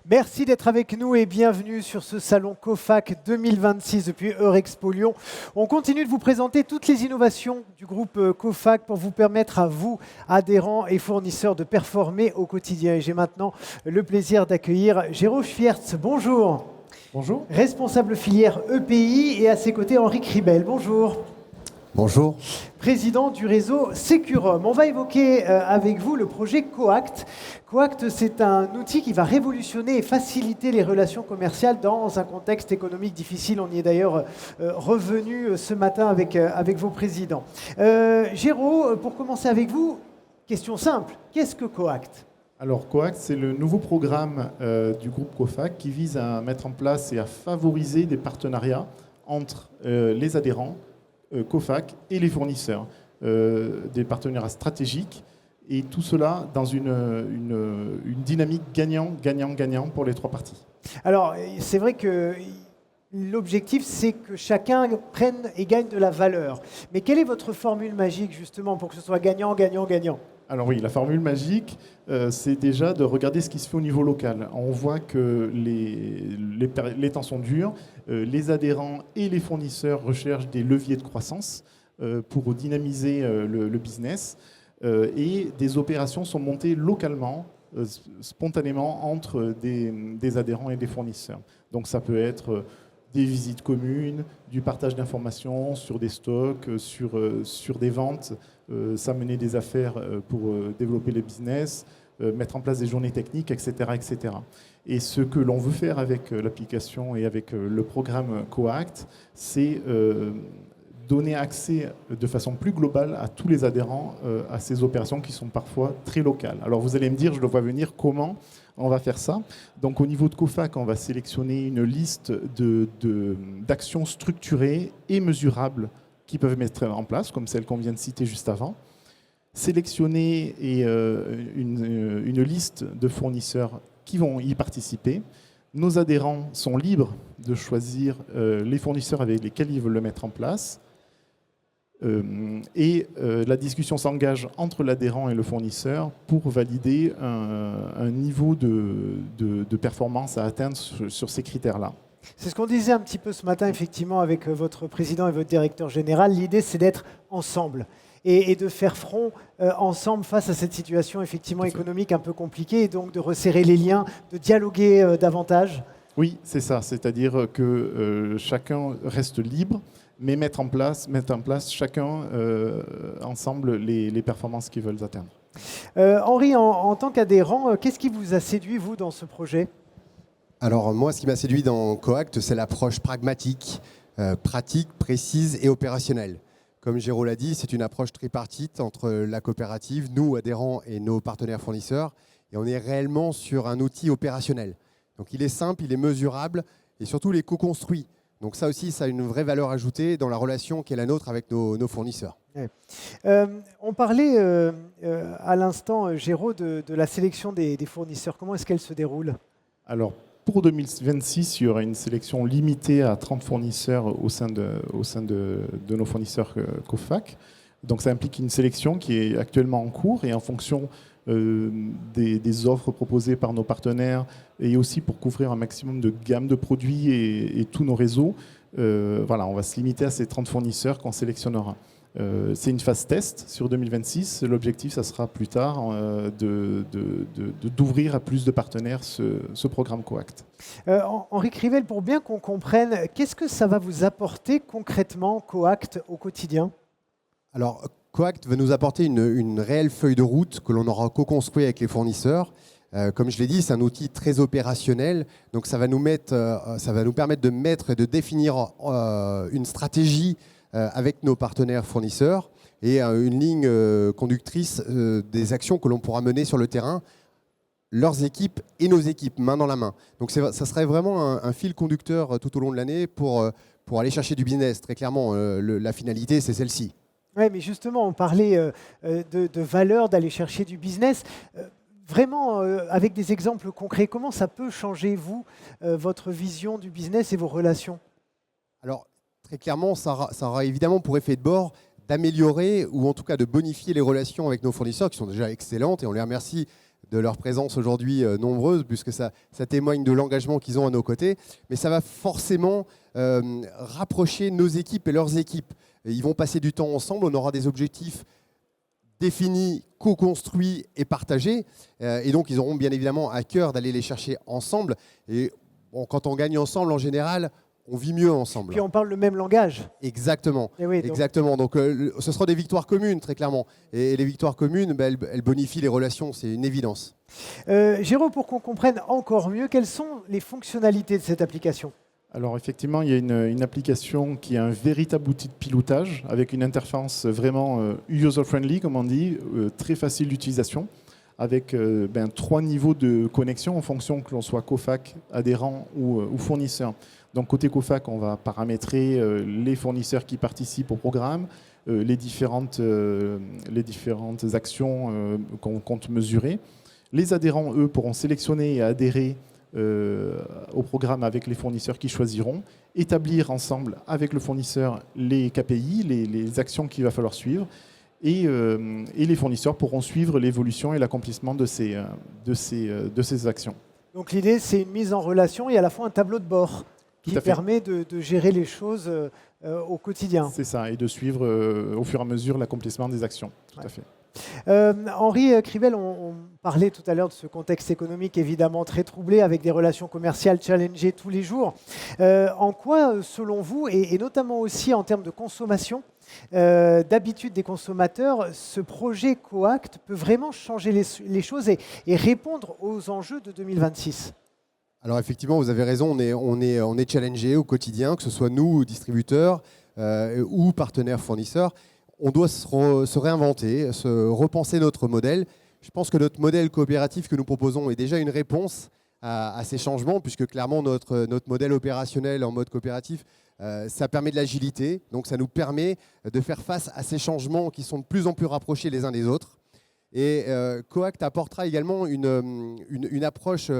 Merci d'être avec nous et bienvenue sur ce salon COFAC 2026 depuis Eurexpo Lyon. On continue de vous présenter toutes les innovations du groupe COFAC pour vous permettre à vous, adhérents et fournisseurs, de performer au quotidien. Et j'ai maintenant le plaisir d'accueillir Géraud Schwiertz. Bonjour. Bonjour. Responsable filière EPI et à ses côtés Henri Kribel. Bonjour. Bonjour. Président du réseau Securum. On va évoquer avec vous le projet Coact. Coact, c'est un outil qui va révolutionner et faciliter les relations commerciales dans un contexte économique difficile. On y est d'ailleurs revenu ce matin avec vos présidents. Géraud, pour commencer avec vous, question simple. Qu'est-ce que Coact ? Alors, Coact, c'est le nouveau programme du groupe COFAC qui vise à mettre en place et à favoriser des partenariats entre les adhérents, COFAC et les fournisseurs, des partenariats stratégiques, et tout cela dans une dynamique gagnant-gagnant-gagnant pour les trois parties. Alors, c'est vrai que l'objectif, c'est que chacun prenne et gagne de la valeur. Mais quelle est votre formule magique, justement, pour que ce soit gagnant-gagnant-gagnant ? Alors oui, la formule magique, c'est déjà de regarder ce qui se fait au niveau local. On voit que les temps sont durs, les adhérents et les fournisseurs recherchent des leviers de croissance pour dynamiser le business, et des opérations sont montées localement, spontanément, entre des adhérents et des fournisseurs. Donc ça peut être des visites communes, du partage d'informations sur des stocks, sur des ventes, s'amener des affaires pour développer les business, mettre en place des journées techniques, etc., etc. Et ce que l'on veut faire avec l'application et avec le programme Coact, c'est donner accès de façon plus globale à tous les adhérents à ces opérations qui sont parfois très locales. Alors vous allez me dire, je le vois venir, comment on va faire ça. Donc au niveau de COFAC, on va sélectionner une liste d'actions structurées et mesurables qui peuvent mettre en place, comme celle qu'on vient de citer juste avant. Sélectionner une liste de fournisseurs qui vont y participer. Nos adhérents sont libres de choisir les fournisseurs avec lesquels ils veulent le mettre en place. La discussion s'engage entre l'adhérent et le fournisseur pour valider un niveau de performance à atteindre sur ces critères-là. C'est ce qu'on disait un petit peu ce matin, effectivement, avec votre président et votre directeur général. L'idée, c'est d'être ensemble et de faire front ensemble face à cette situation effectivement économique un peu compliquée, et donc de resserrer les liens, de dialoguer davantage. Oui, c'est ça. C'est-à-dire que chacun reste libre, mais mettre en place chacun ensemble les performances qu'ils veulent atteindre. Henri, en tant qu'adhérent, qu'est-ce qui vous a séduit, vous, dans ce projet ? Alors moi, ce qui m'a séduit dans Coact, c'est l'approche pragmatique, pratique, précise et opérationnelle. Comme Géraud l'a dit, c'est une approche tripartite entre la coopérative, nous, adhérents, et nos partenaires fournisseurs. Et on est réellement sur un outil opérationnel. Donc il est simple, il est mesurable et surtout il est co-construit. Donc ça aussi, ça a une vraie valeur ajoutée dans la relation qui est la nôtre avec nos fournisseurs. Ouais. On parlait à l'instant, Géraud, de la sélection des fournisseurs. Comment est-ce qu'elle se déroule ? Alors, pour 2026, il y aura une sélection limitée à 30 fournisseurs au sein de nos fournisseurs COFAC. Donc ça implique une sélection qui est actuellement en cours, et en fonction des offres proposées par nos partenaires, et aussi pour couvrir un maximum de gamme de produits et tous nos réseaux, on va se limiter à ces 30 fournisseurs qu'on sélectionnera. C'est une phase test sur 2026. L'objectif, ça sera plus tard d'ouvrir à plus de partenaires ce programme Coact. Henri Kribel, pour bien qu'on comprenne, qu'est-ce que ça va vous apporter concrètement, Coact, au quotidien ? Alors, Coact va nous apporter une réelle feuille de route que l'on aura co-construit avec les fournisseurs. Comme je l'ai dit, c'est un outil très opérationnel. Donc, ça va nous permettre de mettre et de définir une stratégie avec nos partenaires fournisseurs et une ligne conductrice des actions que l'on pourra mener sur le terrain, leurs équipes et nos équipes, main dans la main. Donc ça serait vraiment un fil conducteur tout au long de l'année pour aller chercher du business. Très clairement, la finalité, c'est celle-ci. Oui, mais justement, on parlait de valeur, d'aller chercher du business. Vraiment, avec des exemples concrets, comment ça peut changer, vous, votre vision du business et vos relations ? Alors, très clairement, ça aura évidemment pour effet de bord d'améliorer ou en tout cas de bonifier les relations avec nos fournisseurs qui sont déjà excellentes, et on les remercie de leur présence aujourd'hui nombreuse, puisque ça témoigne de l'engagement qu'ils ont à nos côtés. Mais ça va forcément rapprocher nos équipes et leurs équipes. Ils vont passer du temps ensemble, on aura des objectifs définis, co-construits et partagés. Et donc, ils auront bien évidemment à cœur d'aller les chercher ensemble. Et bon, quand on gagne ensemble, en général, on vit mieux ensemble. Puis on parle le même langage. Exactement. Et oui, donc... Exactement. Donc, ce sera des victoires communes, très clairement. Et les victoires communes, elles bonifient les relations, c'est une évidence. Géraud, pour qu'on comprenne encore mieux, quelles sont les fonctionnalités de cette application ? Alors effectivement, il y a une application qui est un véritable outil de pilotage avec une interface vraiment user-friendly, comme on dit, très facile d'utilisation, avec 3 niveaux de connexion en fonction que l'on soit COFAC, adhérent ou fournisseur. Donc côté COFAC, on va paramétrer les fournisseurs qui participent au programme, les différentes actions qu'on compte mesurer. Les adhérents, eux, pourront sélectionner et adhérer au programme avec les fournisseurs qu'ils choisiront, établir ensemble avec le fournisseur les KPI, les actions qu'il va falloir suivre, et les fournisseurs pourront suivre l'évolution et l'accomplissement de ces actions. Donc l'idée, c'est une mise en relation et à la fois un tableau de bord qui permet de gérer les choses au quotidien. C'est ça, et de suivre au fur et à mesure l'accomplissement des actions. Tout à fait. Henri Kribel, on parlait tout à l'heure de ce contexte économique évidemment très troublé avec des relations commerciales challengées tous les jours. En quoi, selon vous, et notamment aussi en termes de consommation, d'habitude des consommateurs, ce projet Coact peut vraiment changer les choses et répondre aux enjeux de 2026 ? Alors effectivement, vous avez raison, on est challengé au quotidien, que ce soit nous, distributeurs ou partenaires fournisseurs. On doit se réinventer, se repenser notre modèle. Je pense que notre modèle coopératif que nous proposons est déjà une réponse à ces changements, puisque clairement notre modèle opérationnel en mode coopératif, ça permet de l'agilité. Donc ça nous permet de faire face à ces changements qui sont de plus en plus rapprochés les uns des autres. Et Coact apportera également une approche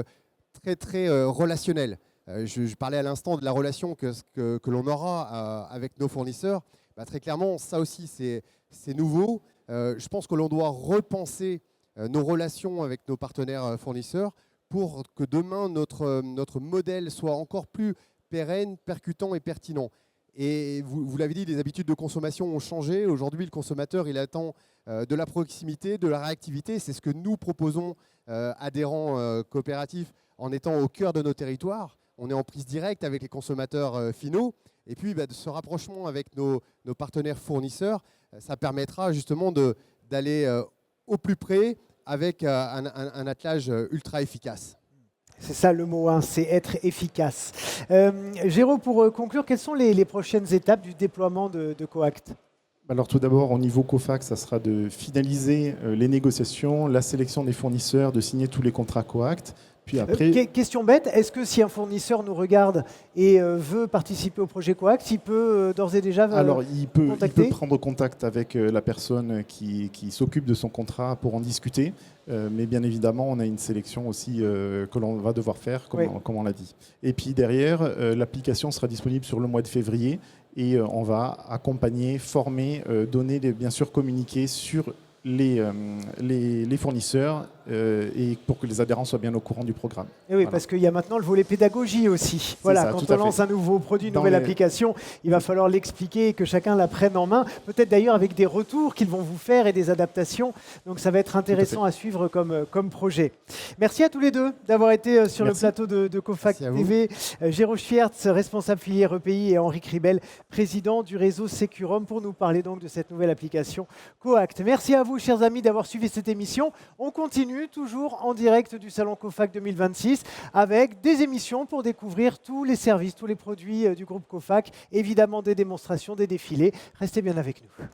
très, très relationnelle. Je parlais à l'instant de la relation que l'on aura avec nos fournisseurs. Très clairement, ça aussi, c'est nouveau. Je pense que l'on doit repenser nos relations avec nos partenaires fournisseurs pour que demain, notre modèle soit encore plus pérenne, percutant et pertinent. Et vous l'avez dit, les habitudes de consommation ont changé. Aujourd'hui, le consommateur, il attend de la proximité, de la réactivité. C'est ce que nous proposons, adhérents coopératifs, en étant au cœur de nos territoires. On est en prise directe avec les consommateurs finaux. Et puis, de ce rapprochement avec nos partenaires fournisseurs, ça permettra justement d'aller au plus près avec un attelage ultra efficace. C'est ça le mot, hein, c'est être efficace. Géraud, pour conclure, quelles sont les prochaines étapes du déploiement de Coact ? Alors tout d'abord, au niveau COFAC, ça sera de finaliser les négociations, la sélection des fournisseurs, de signer tous les contrats Coact. Puis après... Question bête, est-ce que si un fournisseur nous regarde et veut participer au projet Coact, il peut d'ores et déjà Alors, il peut prendre contact avec la personne qui s'occupe de son contrat pour en discuter. Mais bien évidemment, on a une sélection aussi que l'on va devoir faire, comme on l'a dit. Et puis derrière, l'application sera disponible sur le mois de février et on va accompagner, former, donner, bien sûr, communiquer sur les fournisseurs et pour que les adhérents soient bien au courant du programme. Et oui, parce qu'il y a maintenant le volet pédagogie aussi. Voilà, ça, quand on lance un nouveau produit, une nouvelle application, il va falloir l'expliquer et que chacun la prenne en main. Peut-être d'ailleurs avec des retours qu'ils vont vous faire et des adaptations. Donc ça va être intéressant à suivre comme projet. Merci à tous les deux d'avoir été sur le plateau de COFAC TV. Géraud Schwiertz, responsable filière EPI, et Henri Kribel, président du réseau Securum, pour nous parler donc de cette nouvelle application Coact. Merci à vous, chers amis, d'avoir suivi cette émission. On continue toujours en direct du Salon COFAC 2026 avec des émissions pour découvrir tous les services, tous les produits du groupe COFAC, évidemment des démonstrations, des défilés. Restez bien avec nous.